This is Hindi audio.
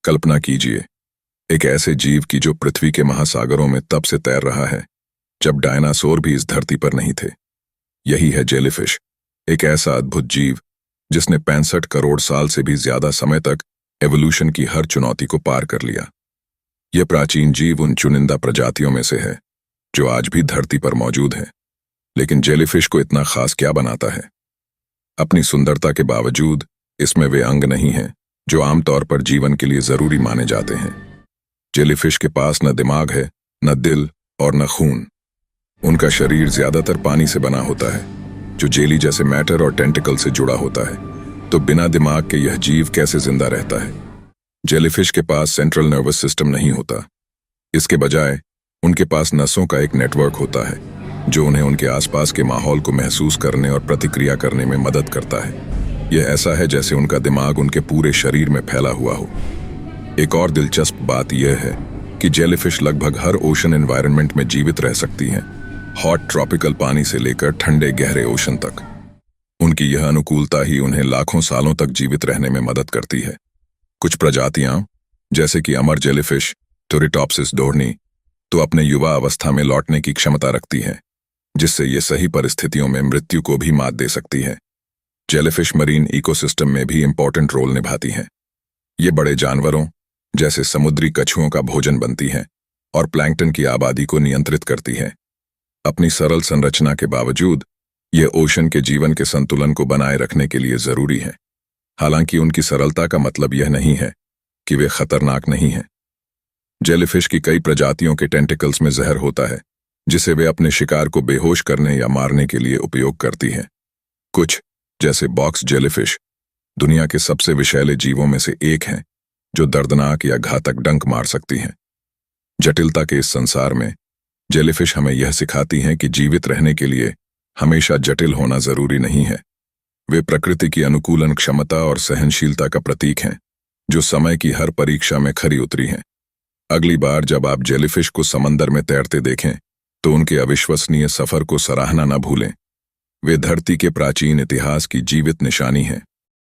कल्पना कीजिए, एक ऐसे जीव की जो पृथ्वी के महासागरों में तब से तैर रहा है जब डायनासोर भी इस धरती पर नहीं थे। यही है जेलीफिश, एक ऐसा अद्भुत जीव जिसने 65 करोड़ साल से भी ज्यादा समय तक एवोल्यूशन की हर चुनौती को पार कर लिया। यह प्राचीन जीव उन चुनिंदा प्रजातियों में से है जो आज भी धरती पर मौजूद है। लेकिन जेलीफिश को इतना खास क्या बनाता है? अपनी सुंदरता के बावजूद इसमें वे अंग नहीं हैं जो आमतौर पर जीवन के लिए जरूरी माने जाते हैं। जेलीफिश के पास न दिमाग है, न दिल और न खून। उनका शरीर ज्यादातर पानी से बना होता है, जो जेली जैसे मैटर और टेंटिकल से जुड़ा होता है। तो बिना दिमाग के यह जीव कैसे जिंदा रहता है? जेलीफिश के पास सेंट्रल नर्वस सिस्टम नहीं होता। इसके बजाय उनके पास नसों का एक नेटवर्क होता है जो उन्हें उनके आसपास के माहौल को महसूस करने और प्रतिक्रिया करने में मदद करता है। यह ऐसा है जैसे उनका दिमाग उनके पूरे शरीर में फैला हुआ हो। एक और दिलचस्प बात यह है कि जेलीफिश लगभग हर ओशन एनवायरनमेंट में जीवित रह सकती हैं, हॉट ट्रॉपिकल पानी से लेकर ठंडे गहरे ओशन तक। उनकी यह अनुकूलता ही उन्हें लाखों सालों तक जीवित रहने में मदद करती है। कुछ प्रजातियां, जैसे कि अमर जेलीफिश टोरिटॉप्सिस डोर्नी, तो अपने युवा अवस्था में लौटने की क्षमता रखती हैं, जिससे ये सही परिस्थितियों में मृत्यु को भी मात दे सकती है। जेलीफिश मरीन इकोसिस्टम में भी इंपॉर्टेंट रोल निभाती हैं। ये बड़े जानवरों जैसे समुद्री कछुओं का भोजन बनती हैं और प्लैंकटन की आबादी को नियंत्रित करती हैं। अपनी सरल संरचना के बावजूद ये ओशन के जीवन के संतुलन को बनाए रखने के लिए जरूरी है। हालांकि उनकी सरलता का मतलब यह नहीं है कि वे खतरनाक नहीं हैं। जेलीफिश की कई प्रजातियों के टेंटिकल्स में जहर होता है, जिसे वे अपने शिकार को बेहोश करने या मारने के लिए उपयोग करती हैं। कुछ, जैसे बॉक्स जेलीफिश, दुनिया के सबसे विषैले जीवों में से एक हैं, जो दर्दनाक या घातक डंक मार सकती हैं। जटिलता के इस संसार में जेलीफिश हमें यह सिखाती हैं कि जीवित रहने के लिए हमेशा जटिल होना जरूरी नहीं है। वे प्रकृति की अनुकूलन क्षमता और सहनशीलता का प्रतीक हैं, जो समय की हर परीक्षा में खरी उतरी हैं। अगली बार जब आप जेलीफिश को समंदर में तैरते देखें, तो उनके अविश्वसनीय सफर को सराहना न भूलें। वे धरती के प्राचीन इतिहास की जीवित निशानी हैं।